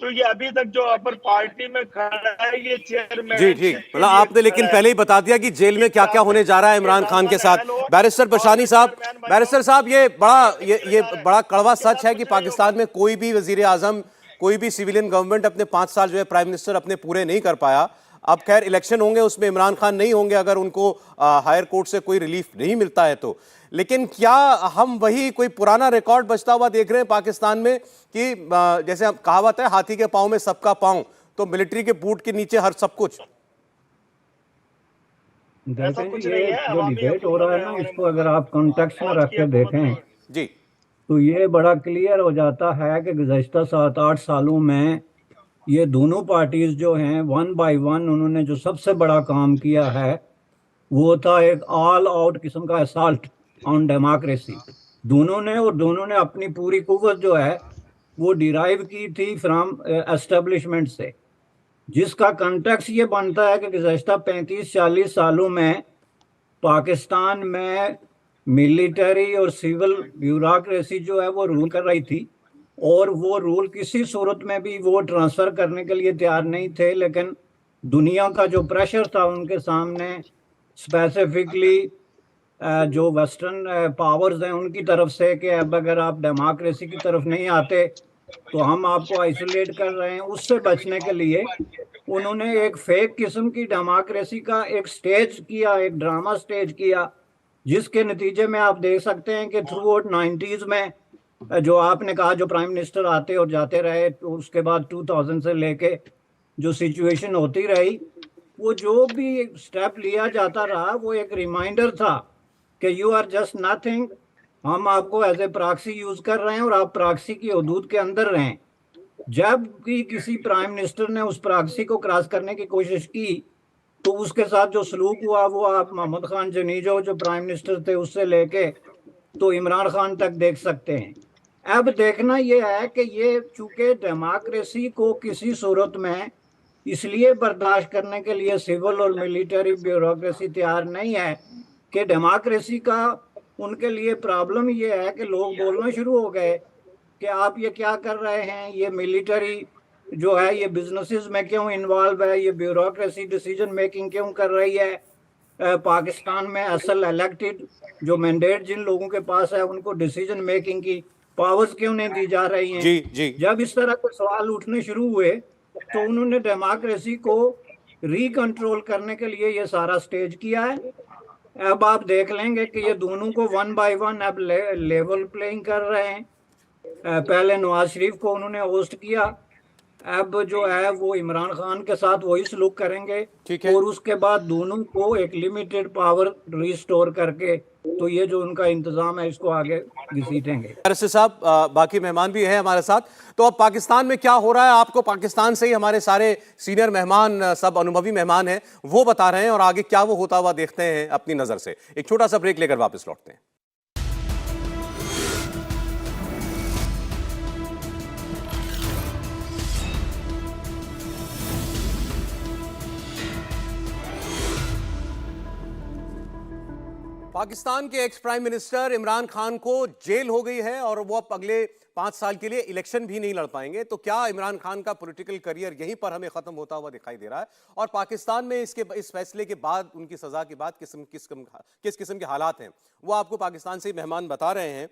तो ये अभी तक जो अपर पार्टी में खड़ा है, ये चेयरमैन जी ठीक, मतलब आपने लेकिन पहले ही बता दिया कि जेल में क्या क्या होने जा रहा है इमरान खान के साथ। बैरिस्टर बशानी साहब, बैरिस्टर साहब, ये बड़ा कड़वा सच है कि पाकिस्तान में कोई भी वजीर आजम, कोई भी सिविलियन गवर्नमेंट अपने 5 साल जो है प्राइम मिनिस्टर अपने पूरे नहीं कर पाया। अब खैर इलेक्शन होंगे, उसमें इमरान खान नहीं होंगे अगर उनको हायर कोर्ट से कोई रिलीफ नहीं मिलता है तो। लेकिन क्या हम वही कोई पुराना रिकॉर्ड बचता हुआ देख रहे हैं पाकिस्तान में कि जैसे कहावत है, हाथी के पांव में सबका पांव, तो मिलिट्री के बूट के नीचे हर सब कुछ। देखें जी, ये जो डिबेट हो रहा है ना, इसको अगर आप कॉन्टेक्स्ट में रख के देखें जी, तो ये बड़ा क्लियर हो जाता है कि गुज़श्ता 7-8 सालों में ये दोनों पार्टीज जो हैं, वन बाय वन उन्होंने जो सबसे बड़ा काम किया है वो था एक ऑल आउट किस्म का असॉल्ट ऑन डेमोक्रेसी दोनों ने। और दोनों ने अपनी पूरी कुव्वत जो है वो डिराइव की थी फ्रॉम एस्टेब्लिशमेंट से, जिसका कंटेक्स्ट ये बनता है कि गुज़श्ता 35-40 सालों में पाकिस्तान में मिलिट्री और सिविल ब्यूरोक्रेसी जो है वो रूल कर रही थी, और वो रूल किसी सूरत में भी वो ट्रांसफ़र करने के लिए तैयार नहीं थे। लेकिन दुनिया का जो प्रेशर था उनके सामने, स्पेसिफिकली जो वेस्टर्न पावर्स हैं उनकी तरफ से, कि अब अगर आप डेमोक्रेसी की तरफ नहीं आते तो हम आपको आइसोलेट कर रहे हैं, उससे बचने के लिए उन्होंने एक फेक किस्म की डेमोक्रेसी का एक स्टेज किया, एक ड्रामा स्टेज किया, जिसके नतीजे में आप देख सकते हैं कि थ्रू आउट 90s में जो आपने कहा जो प्राइम मिनिस्टर आते और जाते रहे, तो उसके बाद 2000 से लेके जो सिचुएशन होती रही, वो जो भी स्टेप लिया जाता रहा वो एक रिमाइंडर था कि यू आर जस्ट नथिंग, हम आपको एज ए प्रॉक्सी यूज़ कर रहे हैं और आप प्रॉक्सी की हदूद के अंदर रहें। जब भी किसी प्राइम मिनिस्टर ने उस प्रॉक्सी को क्रॉस करने की कोशिश की तो उसके साथ जो सलूक हुआ वो आप मोहम्मद खान जनीजो जो प्राइम मिनिस्टर थे उससे लेके तो इमरान खान तक देख सकते हैं। अब देखना ये है कि ये चूँकि डेमोक्रेसी को किसी सूरत में इसलिए बर्दाश्त करने के लिए सिविल और मिलिट्री ब्यूरोक्रेसी तैयार नहीं है कि डेमोक्रेसी का उनके लिए प्रॉब्लम ये है कि लोग बोलना शुरू हो गए कि आप ये क्या कर रहे हैं, ये मिलिट्री जो है ये बिजनेसेस में क्यों इन्वॉल्व है, ये ब्यूरोक्रेसी डिसीजन मेकिंग क्यों कर रही है, पाकिस्तान में असल इलेक्टेड जो मैंडेट जिन लोगों के पास है उनको डिसीजन मेकिंग की पावर्स क्यों नहीं दी जा रही हैं। जी जी, जब इस तरह के सवाल उठने शुरू हुए तो उन्होंने डेमोक्रेसी को रिकंट्रोल करने के लिए ये सारा स्टेज किया है। अब आप देख लेंगे कि ये दोनों को वन बाय वन अब लेवल प्लेइंग कर रहे हैं। पहले नवाज शरीफ को उन्होंने होस्ट किया, अब जो है वो इमरान खान के साथ वही सलूक करेंगे, और उसके बाद दोनों को एक लिमिटेड पावर रिस्टोर करके तो ये जो उनका इंतजाम है इसको आगे घसीटेंगे। बैरिस्टर साहब, बाकी मेहमान भी हैं हमारे साथ, तो अब पाकिस्तान में क्या हो रहा है आपको पाकिस्तान से ही हमारे सारे सीनियर मेहमान, सब अनुभवी मेहमान हैं, वो बता रहे हैं, और आगे क्या वो होता हुआ देखते हैं अपनी नजर से। एक छोटा सा ब्रेक लेकर वापस लौटते हैं। पाकिस्तान के ex prime minister Imran Khan को जेल हो गई है और वो अब अगले 5 साल के लिए इलेक्शन भी नहीं लड़ पाएंगे। तो क्या इमरान खान का पॉलिटिकल करियर यहीं पर हमें खत्म होता हुआ दिखाई दे रहा है? और पाकिस्तान में इस फैसले के बाद, उनकी सजा के बाद किस किस्म के हालात हैं, वो आपको पाकिस्तान से मेहमान बता रहे हैं।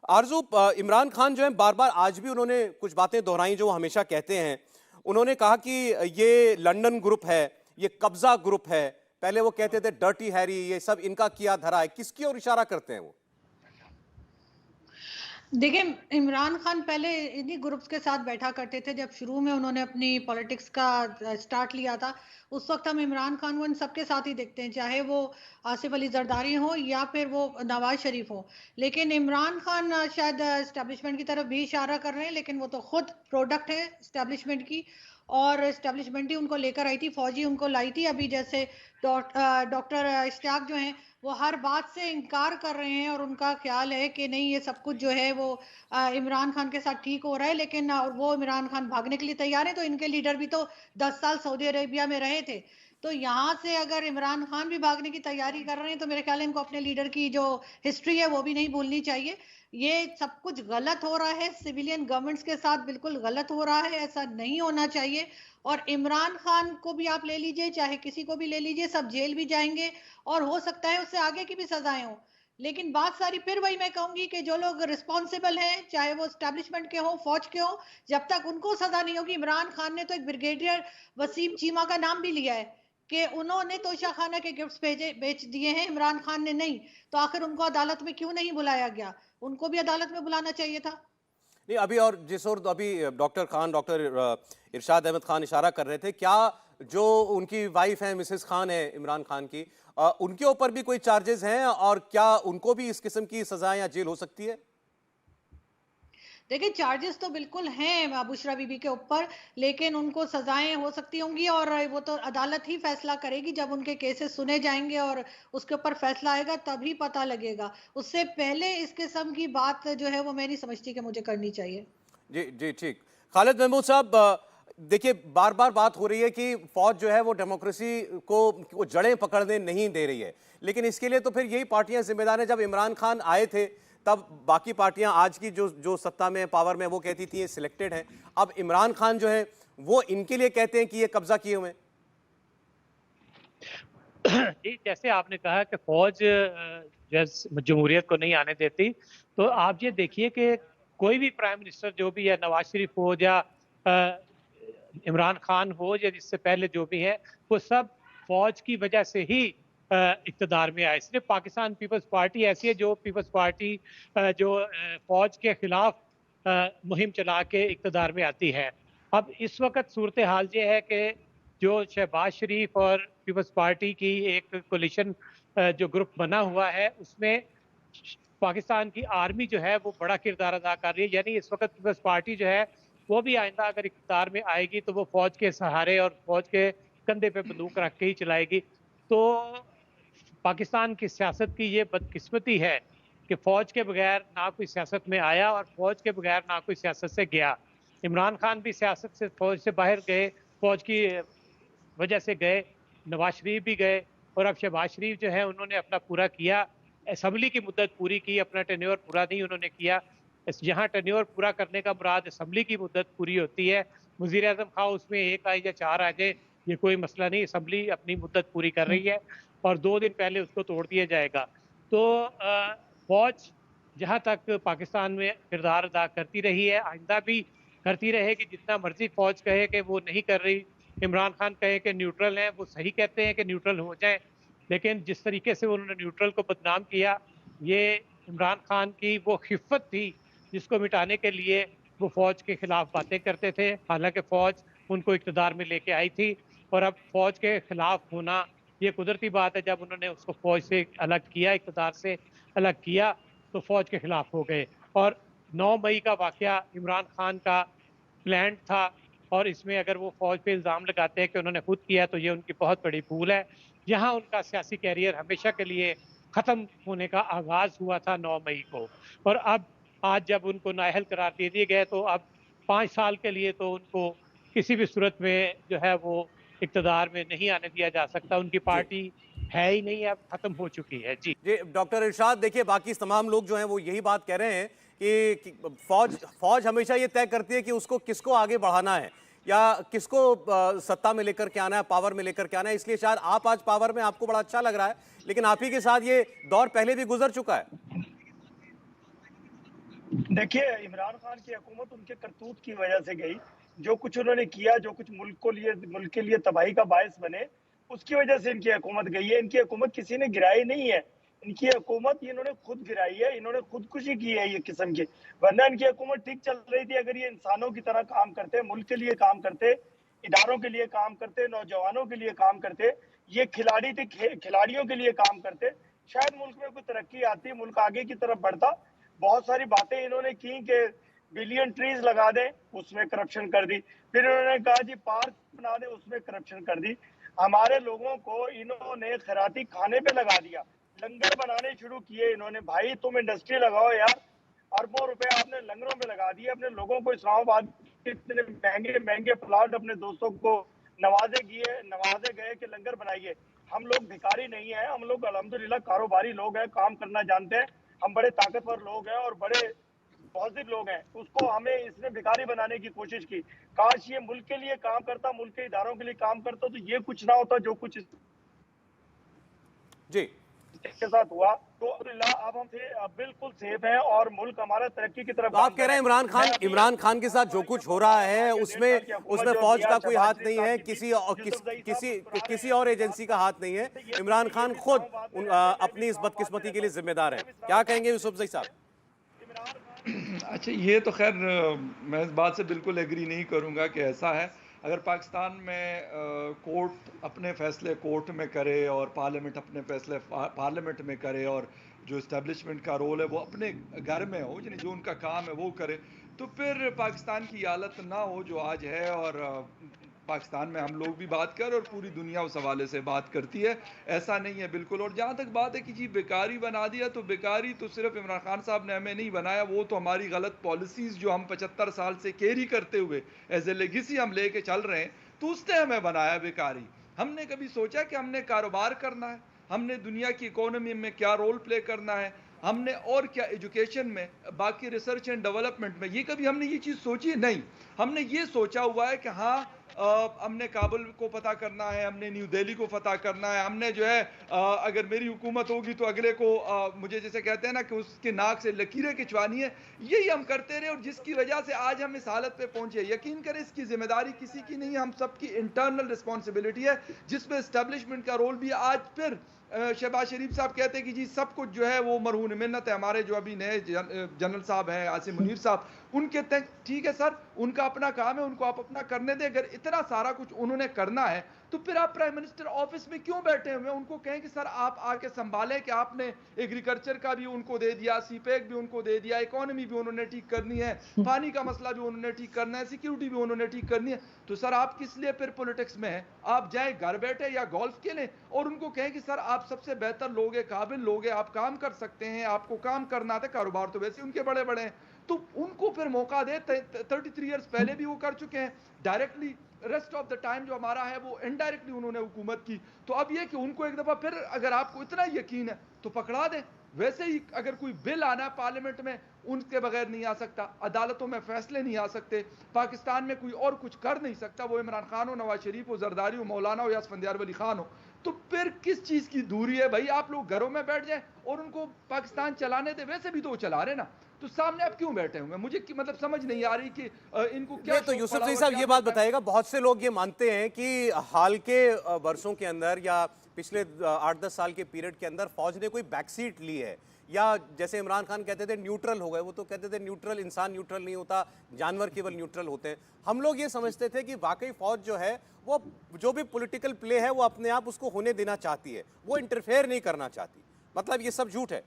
आरजू, इमरान खान जो है बार बार आज भी उन्होंने कुछ बातें दोहराई जो वो हमेशा कहते हैं। उन्होंने कहा कि ये लंदन ग्रुप है, ये कब्जा ग्रुप है, पहले वो कहते थे डर्टी हैरी, ये सब इनका किया धरा है। किसकी ओर इशारा करते हैं वो? देखिए, इमरान खान पहले इन्हीं ग्रुप्स के साथ बैठा करते थे। जब शुरू में उन्होंने अपनी पॉलिटिक्स का स्टार्ट लिया था, उस वक्त हम इमरान खान को इन सबके साथ ही देखते हैं, चाहे वो आसिफ अली जरदारी हो या फिर वो नवाज शरीफ हो। लेकिन इमरान खान शायद एस्टेब्लिशमेंट की तरफ भी इशारा कर रहे हैं, लेकिन वो तो खुद प्रोडक्ट है एस्टेब्लिशमेंट की, और एस्टेब्लिशमेंट ही उनको लेकर आई थी, फौजी उनको लाई थी। अभी जैसे डॉक्टर इश्तियाक जो हैं, वो हर बात से इनकार कर रहे हैं और उनका ख्याल है कि नहीं, ये सब कुछ जो है वो इमरान खान के साथ ठीक हो रहा है। लेकिन वो इमरान खान भागने के लिए तैयार है। तो इनके लीडर भी तो 10 साल सऊदी अरेबिया में रहे थे। तो यहाँ से अगर इमरान खान भी भागने की तैयारी कर रहे हैं, तो मेरे ख्याल है इनको अपने लीडर की जो हिस्ट्री है वो भी नहीं भूलनी चाहिए। ये सब कुछ गलत हो रहा है, सिविलियन गवर्नमेंट्स के साथ बिल्कुल गलत हो रहा है, ऐसा नहीं होना चाहिए। और इमरान खान को भी आप ले लीजिए, चाहे किसी को भी ले लीजिए, सब जेल भी जाएंगे और हो सकता है उससे आगे की भी सजाएं हो। लेकिन बात सारी फिर वही मैं कहूंगी कि जो लोग रिस्पॉन्सिबल हैं, चाहे वो स्टैब्लिशमेंट के हो, फौज के हो, जब तक उनको सजा नहीं होगी। इमरान खान ने तो एक ब्रिगेडियर वसीम चीमा का नाम भी लिया है कि उन्होंने तोशा खाना के गिफ्ट्स बेच दिए हैं, इमरान खान ने नहीं। तो आखिर उनको अदालत में क्यों नहीं बुलाया गया? उनको भी अदालत में बुलाना चाहिए था। नहीं, अभी और जिस और अभी डॉक्टर खान, डॉक्टर इरशाद अहमद खान इशारा कर रहे थे, क्या जो उनकी वाइफ है, मिसेस खान है इमरान खान की, उनके ऊपर भी कोई चार्जेस हैं और क्या उनको भी इस किस्म की सजा या जेल हो सकती है? देखिए, चार्जेस तो बिल्कुल हैं बुशरा बीबी के ऊपर, लेकिन उनको सजाएं हो सकती होंगी और वो तो अदालत ही फैसला करेगी। जब उनके केसेस सुने जाएंगे और उसके ऊपर फैसला आएगा तभी पता लगेगा। उससे पहले इस किस्म की बात जो है वो मैं नहीं समझती कि मुझे करनी चाहिए। जी जी, ठीक। खालिद महमूद साहब, देखिए बार बार बात हो रही है कि फौज जो है वो डेमोक्रेसी को जड़ें पकड़ने नहीं दे रही है, लेकिन इसके लिए तो फिर यही पार्टियां जिम्मेदार हैं। जब इमरान खान आए थे तब बाकी पार्टियां, आज की जो सत्ता में, पावर में, वो कहती थी ये सिलेक्टेड हैं। अब इमरान खान जो है वो इनके लिए कहते हैं कि ये कब्जा किए हुए हैं। जी, जैसे आपने कहा कि फौज जमहूरियत को नहीं आने देती, तो आप ये देखिए कि कोई भी प्राइम मिनिस्टर जो भी है, नवाज शरीफ हो या इमरान खान हो या जिससे पहले जो भी है, वो सब फौज की वजह से ही इक़्तिदार में आए। सिर्फ पाकिस्तान पीपल्स पार्टी ऐसी है जो पीपल्स पार्टी जो फौज के खिलाफ मुहिम चला के इक़्तिदार में आती है। अब इस वक्त सूरत हाल ये है कि जो शहबाज शरीफ और पीपल्स पार्टी की एक कोलिशन जो ग्रुप बना हुआ है, उसमें पाकिस्तान की आर्मी जो है वो बड़ा किरदार अदा कर रही है। यानी इस वक्त पीपल्स पार्टी जो है वो भी आइंदा अगर इक़्तिदार में आएगी तो वो फौज के सहारे और फौज के कंधे पे बंदूक रख के ही चलाएगी। तो पाकिस्तान की सियासत की ये बदकिस्मती है कि फौज के बगैर ना कोई सियासत में आया और फौज के बगैर ना कोई सियासत से गया। इमरान खान भी सियासत से, फौज से बाहर गए, फौज की वजह से गए, नवाज शरीफ भी गए और अब शहबाज शरीफ जो है उन्होंने अपना पूरा किया, असम्बली की मुद्दत पूरी की, अपना टेन्योर पूरा नहीं उन्होंने किया। जहाँ टेन्योर पूरा करने का मुराद असम्बली की मुद्दत पूरी होती है, वज़ीर आज़म खा उसमें 1 आए या 4 आ जाए, ये कोई मसला नहीं। असम्बली अपनी मुद्दत पूरी कर रही है और 2 दिन पहले उसको तोड़ दिया जाएगा। तो फौज जहाँ तक पाकिस्तान में किरदार अदा करती रही है, आइंदा भी करती रहेगी। जितना मर्जी फौज कहे कि वो नहीं कर रही, इमरान खान कहे कि न्यूट्रल हैं, वो सही कहते हैं कि न्यूट्रल हो जाएं, लेकिन जिस तरीके से उन्होंने न्यूट्रल को बदनाम किया, ये इमरान खान की वो खिफ़त थी जिसको मिटाने के लिए वो फौज के खिलाफ बातें करते थे। हालांकि फौज उनको इक़्तिदार में लेके आई थी और अब फौज के खिलाफ होना ये कुदरती बात है। जब उन्होंने उसको फौज से अलग किया, इक़्तिदार से अलग किया, तो फौज के खिलाफ हो गए। और 9 मई का वाक़या इमरान खान का प्लान था और इसमें अगर वो फौज पे इल्ज़ाम लगाते हैं कि उन्होंने खुद किया, तो ये उनकी बहुत बड़ी भूल है। जहाँ उनका सियासी कैरियर हमेशा के लिए ख़त्म होने का आगाज़ हुआ था 9 मई को, और अब आज जब उनको नाअहल करार दे दिए गए, तो अब 5 साल के लिए तो उनको किसी भी सूरत में जो है वो इक़्तिदार में नहीं आने दिया जा सकता। उनकी पार्टी है ही नहीं, अब ख़त्म हो चुकी है। जी जी, डॉक्टर इरशाद, देखिए बाकी तमाम लोग जो हैं वो यही बात कह रहे हैं कि फौज हमेशा ये तय करती है कि उसको किसको आगे बढ़ाना है या किसको सत्ता में लेकर के आना है, पावर में लेकर के आना है। इसलिए शायद आप आज पावर में, आपको बड़ा अच्छा लग रहा है, लेकिन आप ही के साथ ये दौर पहले भी गुजर चुका है। देखिए, इमरान खान की हुकूमत उनके करतूत की वजह से गई। जो कुछ उन्होंने किया, जो कुछ मुल्क के लिए तबाही का बायस बने, उसकी वजह से इनकी हुकूमत गई है। इनकी हुकूमत किसी ने गिराई नहीं है। इनकी हुकूमत इन्होंने खुद गिराई है, इन्होंने खुदकुशी की है ये किस्म की। वरना इनकी हुकूमत ठीक चल रही थी अगर ये इंसानों की तरह काम करते, मुल्क के लिए काम करते, इदारों के लिए काम करते, नौजवानों के लिए काम करते, ये खिलाड़ी थे, खिलाड़ियों के लिए काम करते, शायद मुल्क में कोई तरक्की आती, मुल्क आगे की तरफ बढ़ता। बहुत सारी बातें इन्होंने की कि बिलियन ट्रीज लगा दें, उसमें करप्शन कर दी। फिर इन्होंने कहा जी पार्क बना दें, उसमें करप्शन कर दी। हमारे लोगों को इन्होंने खैराती खाने पे लगा दिया, लंगर बनाने शुरू किए इन्होंने। भाई तुम इंडस्ट्री लगाओ यार, अरबों रुपए आपने लंगरों में लगा दिए। अपने लोगों को इस्लामाबाद के इतने महंगे महंगे प्लाट अपने दोस्तों को नवाजे गए कि लंगर बनाइए। हम लोग भिखारी नहीं है, हम लोग अल्हम्दुलिल्लाह कारोबारी लोग हैं, काम करना जानते हैं, हम बड़े ताकतवर लोग हैं और बड़े पॉजिटिव लोग हैं। उसको हमें इसने भिखारी बनाने की कोशिश की। काश ये मुल्क के लिए काम करता, मुल्क के इदारों के लिए काम करता, तो ये कुछ ना होता जो कुछ जी के साथ हुआ। तो अल्हम्दुलिल्लाह अब हम बिल्कुल सेफ हैं और मुल्क हमारा तरक्की की तरफ। तो आप कह रहे हैं इमरान खान के साथ जो कुछ हो रहा है उसमें फौज का कोई हाथ नहीं है, किसी और एजेंसी का हाथ नहीं है। इमरान खान खुद अपनी इस बदकिस्मती के लिए जिम्मेदार है। क्या कहेंगे यूसुफजई साहब? अच्छा, ये तो खैर मैं इस बात से बिल्कुल एग्री नहीं करूंगा कि ऐसा है। अगर पाकिस्तान में कोर्ट अपने फैसले कोर्ट में करे और पार्लियामेंट अपने फैसले पार्लियामेंट में करे और जो इस्टेब्लिशमेंट का रोल है वो अपने घर में हो, यानी जो उनका काम है वो करे, तो फिर पाकिस्तान की हालत ना हो जो आज है। और पाकिस्तान में हम लोग भी बात कर और पूरी दुनिया उस हवाले से बात करती है, ऐसा नहीं है बिल्कुल। और जहाँ तक बात है कि जी बेकारी बना दिया, तो बेकारी तो सिर्फ इमरान खान साहब ने हमें नहीं बनाया, वो तो हमारी गलत पॉलिसीज़ जो हम 75 साल से कैरी करते हुए एज ए लेगेसी हम लेके चल रहे हैं, तो उसने हमें बनाया बेकारी। हमने कभी सोचा कि हमने कारोबार करना है, हमने दुनिया की इकोनॉमी में क्या रोल प्ले करना है, हमने और क्या एजुकेशन में, बाकी रिसर्च एंड डेवलपमेंट में, ये कभी हमने ये चीज़ सोची नहीं। हमने ये सोचा हुआ है कि हाँ हमने काबुल को फतह करना है, हमने न्यू दिल्ली को फतह करना है, हमने जो है अगर मेरी हुकूमत होगी तो अगले को मुझे जैसे कहते हैं ना कि उसके नाक से लकीरें खिंचवानी है, यही हम करते रहे और जिसकी वजह से आज हम इस हालत पे पहुंचे। यकीन करें इसकी जिम्मेदारी किसी की नहीं है, हम सबकी इंटरनल रिस्पॉन्सिबिलिटी है, जिसमें इस्टेब्लिशमेंट का रोल भी। आज फिर शहबाज शरीफ साहब कहते हैं कि जी सब कुछ जो है वो मरहून मिन्नत है। हमारे जो अभी नए जनरल साहब हैं आसिम मुनीर साहब, उनके तक ठीक है सर, उनका अपना काम है, उनको आप अपना करने दें। अगर इतना सारा कुछ उन्होंने करना है तो फिर आप प्राइम मिनिस्टर ऑफिस में क्यों बैठे हुए हैं? उनको कहें कि सर आप आके संभालें कि आपने एग्रीकल्चर का भी उनको दे दिया, सीपेक भी उनको दे दिया, इकोनॉमी भी उन्होंने ठीक करनी है, पानी का मसला भी उन्होंने ठीक करना है, सिक्योरिटी भी उन्होंने ठीक करनी है। तो सर आप किस लिए फिर पॉलिटिक्स में हैं? आप जाए घर बैठे या गोल्फ खेलें और उनको कहें कि सर आप सबसे बेहतर लोग हैं, काबिल लोग हैं, आप काम कर सकते हैं, आपको काम करना था, कारोबार तो वैसे उनके बड़े बड़े हैं, तो उनको फिर मौका दे। 33 इयर्स पहले भी वो कर चुके हैं directly, rest of the time जो हमारा है वो इनडायरेक्टली उन्होंने हुकूमत की। तो अब ये कि उनको एक दफा फिर अगर आपको इतना यकीन है तो पकड़ा दें। वैसे ही अगर कोई बिल आना है पार्लियामेंट में, उनके बगैर नहीं आ सकता, अदालतों में फैसले नहीं आ सकते, पाकिस्तान में कोई और कुछ कर नहीं सकता, वो इमरान खान हो, नवाज शरीफ हो, जरदारी हो, मौलाना हो या असफंदियार वली खान हो। तो फिर किस चीज की दूरी है भाई? आप लोग घरों में बैठ जाए और उनको पाकिस्तान चलाने दे, वैसे भी तो वो चला रहे ना, तो सामने आप क्यों बैठे हुए? मुझे मतलब समझ नहीं आ रही कि इनको क्या। तो यूसुफजई साहब ये बात बताइएगा, बहुत से लोग ये मानते हैं कि हाल के वर्षों के अंदर या पिछले 8-10 साल के पीरियड के अंदर फौज ने कोई बैकसीट ली है, या जैसे इमरान खान कहते थे न्यूट्रल हो गए, वो तो कहते थे न्यूट्रल, इंसान न्यूट्रल नहीं होता, जानवर केवल न्यूट्रल होते हैं। हम लोग ये समझते थे कि वाकई फौज जो है वो जो भी पॉलिटिकल प्ले है वो अपने आप उसको होने देना चाहती है, वो इंटरफेयर नहीं करना चाहती। मतलब ये सब झूठ है।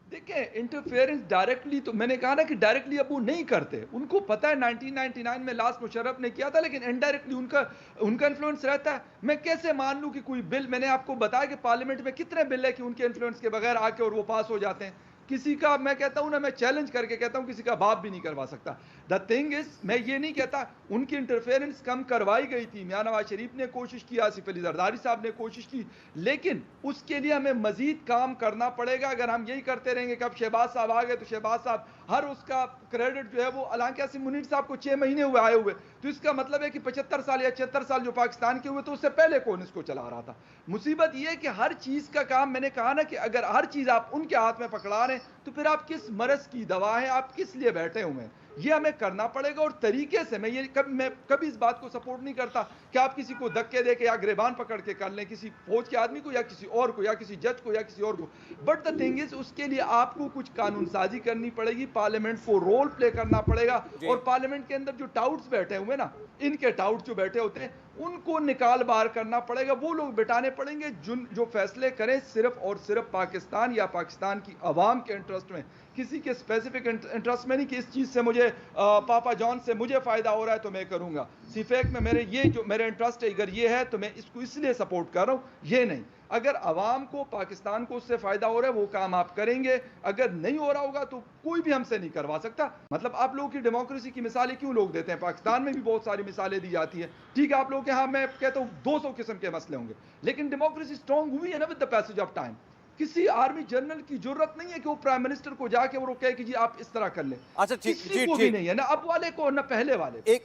देखिए इंटरफेरेंस डायरेक्टली, तो मैंने कहा ना कि डायरेक्टली अब वो नहीं करते, उनको पता है 1999 में लास्ट मुशर्रफ ने किया था, लेकिन इनडायरेक्टली उनका इन्फ्लुएंस रहता है। मैं कैसे मान लूं कि कोई बिल, मैंने आपको बताया कि पार्लियामेंट में कितने बिल है कि उनके इन्फ्लुएंस के बगैर आके और वो पास हो जाते हैं। किसी का, मैं कहता हूं ना, मैं चैलेंज करके कहता हूं किसी का बाप भी नहीं करवा सकता। द थिंग इज, मैं ये नहीं कहता उनकी इंटरफेरेंस कम करवाई गई थी, मियां नवाज शरीफ ने कोशिश की, आसिफ अली जरदारी साहब ने कोशिश की, लेकिन उसके लिए हमें मजीद काम करना पड़ेगा। अगर हम यही करते रहेंगे कि अब शहबाज साहब आ गए तो शहबाज साहब हर उसका क्रेडिट जो है वो, हालांकि आसिम मुनीर साहब को 6 महीने हुए आए हुए, तो इसका मतलब है कि 75 साल या 76 साल जो पाकिस्तान के हुए तो उससे पहले कौन इसको चला रहा था। मुसीबत यह है कि हर चीज का काम, मैंने कहा ना कि अगर हर चीज आप उनके हाथ में पकड़ा रहे हैं तो फिर आप किस मरज की दवा है, आप किस लिए बैठे हुए हैं? ये हमें करना पड़ेगा और तरीके से। मैं कभी इस बात को सपोर्ट नहीं करता कि आप किसी को धक्के दे के या गिरबान पकड़ के कर लें, किसी फौज के आदमी को या किसी और को या किसी जज को या किसी और को। बट द थिंग इज, उसके लिए आपको कुछ कानून साजी करनी पड़ेगी, पार्लियामेंट को रोल प्ले करना पड़ेगा, और पार्लियामेंट के अंदर जो टाउट्स बैठे हुए ना, इनके टाउट जो बैठे होते हैं, उनको निकाल बाहर करना पड़ेगा। वो लोग बिठाने पड़ेंगे जो फैसले करें सिर्फ और सिर्फ पाकिस्तान या पाकिस्तान की आवाम के इंटरेस्ट में, किसी के स्पेसिफिक इंटरेस्ट में नहीं कि इस चीज से मुझे पापा जॉन से मुझे फायदा हो रहा है तो मैं करूंगा। सीफेक में मेरे इंटरेस्ट है, अगर ये है तो मैं इसको इसलिए सपोर्ट कर रहा हूं, ये नहीं। अगर आवाम को, पाकिस्तान को उससे फायदा हो रहा है, वो काम आप करेंगे। अगर नहीं हो रहा होगा तो कोई भी हमसे नहीं करवा सकता। मतलब आप लोगों की डेमोक्रेसी की मिसालें क्यों लोग देते हैं? पाकिस्तान में भी बहुत सारी मिसालें दी जाती है। ठीक है, आप लोग के यहाँ मैं कहता हूँ 200 किस्म के मसले होंगे, लेकिन डेमोक्रेसी स्ट्रांग हुई है ना with the passage of time. किसी आर्मी जनरल की जरूरत नहीं है कि वो प्राइम मिनिस्टर को जाके वो कहे कि जी आप इस तरह कर लें। अच्छा, ठीक भी नहीं है, ना अब वाले को ना पहले वाले।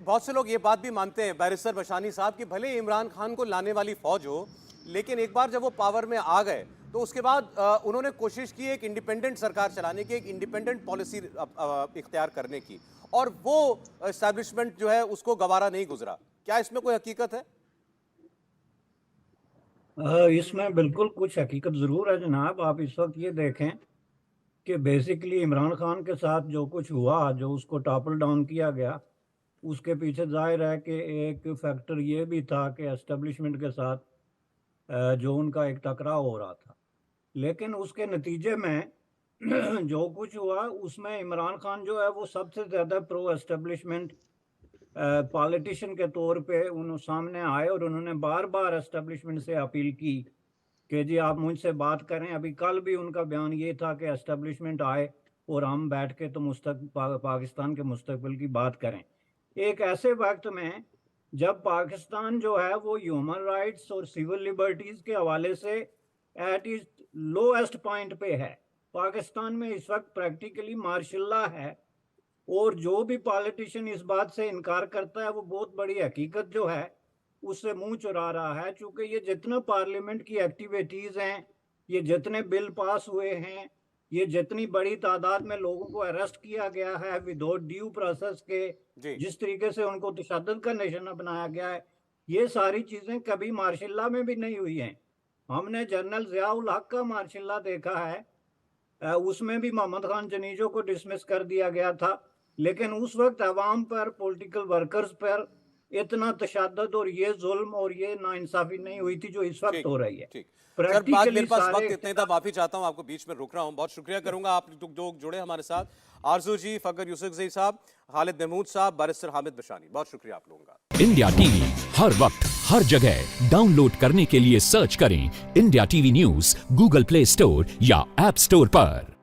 बहुत से लोग ये बात भी मानते हैं बैरिस्टर बशानी साहब कि भले इमरान खान को लाने वाली फौज हो, लेकिन एक बार जब वो पावर में आ गए तो उसके बाद उन्होंने कोशिश की एक इंडिपेंडेंट सरकार चलाने की, एक इंडिपेंडेंट पॉलिसी इख्तियार करने की, और वो एस्टैब्लिशमेंट जो है उसको गवारा नहीं गुजरा। क्या इसमें कोई हकीकत है? इसमें बिल्कुल कुछ हकीकत ज़रूर है जनाब। आप इस वक्त ये देखें कि बेसिकली इमरान खान के साथ जो कुछ हुआ, जो उसको टॉपल डाउन किया गया, उसके पीछे जाहिर है कि एक फैक्टर ये भी था कि एस्टेब्लिशमेंट के साथ जो उनका एक टकराव हो रहा था। लेकिन उसके नतीजे में जो कुछ हुआ उसमें इमरान खान जो है वो सबसे ज़्यादा प्रो एस्टेब्लिशमेंट पॉलिटिशियन के तौर पे उन सामने आए, और उन्होंने बार बार एस्टेब्लिशमेंट से अपील की कि जी आप मुझसे बात करें। अभी कल भी उनका बयान ये था कि एस्टेब्लिशमेंट आए और हम बैठ के तो पाकिस्तान के मुस्तकबिल की बात करें। एक ऐसे वक्त में जब पाकिस्तान जो है वो ह्यूमन राइट्स और सिविल लिबर्टीज़ के हवाले से एट इज लोएस्ट पॉइंट पे है। पाकिस्तान में इस वक्त प्रैक्टिकली मार्शल लॉ है, और जो भी पॉलिटिशियन इस बात से इनकार करता है वो बहुत बड़ी हकीकत जो है उससे मुंह चुरा रहा है। चूँकि ये जितना पार्लियामेंट की एक्टिविटीज़ हैं, ये जितने बिल पास हुए हैं, ये जितनी बड़ी तादाद में लोगों को अरेस्ट किया गया है विदाउट ड्यू प्रोसेस के, जिस तरीके से उनको तशद्दुद का निशाना बनाया गया है, ये सारी चीज़ें कभी मार्शल लॉ में भी नहीं हुई हैं। हमने जनरल ज़ियाउल हक का मार्शल लॉ देखा है, उसमें भी मोहम्मद खान जनीजो को डिसमिस कर दिया गया था, लेकिन उस वक्त अवाम पर, पॉलिटिकल वर्कर्स पर इतना तशद्दुद और ये जुल्म और ये नाइंसाफी नहीं हुई थी जो इस वक्त हो रही है। सर, बात मेरे पास वक्त इतने था, माफी चाहता हूं, आपको बीच में रुक रहा हूं। बहुत शुक्रिया करूंगा आप लोग जुड़े हमारे साथ, आरजू जी, फकर यूसुफजई साहब, खालिद महमूद साहब, बैरिस्टर हामिद बशानी, बहुत शुक्रिया आप लोगों का। इंडिया टीवी हर वक्त हर जगह डाउनलोड करने के लिए सर्च करें India TV news Google play store या ऐप स्टोर पर।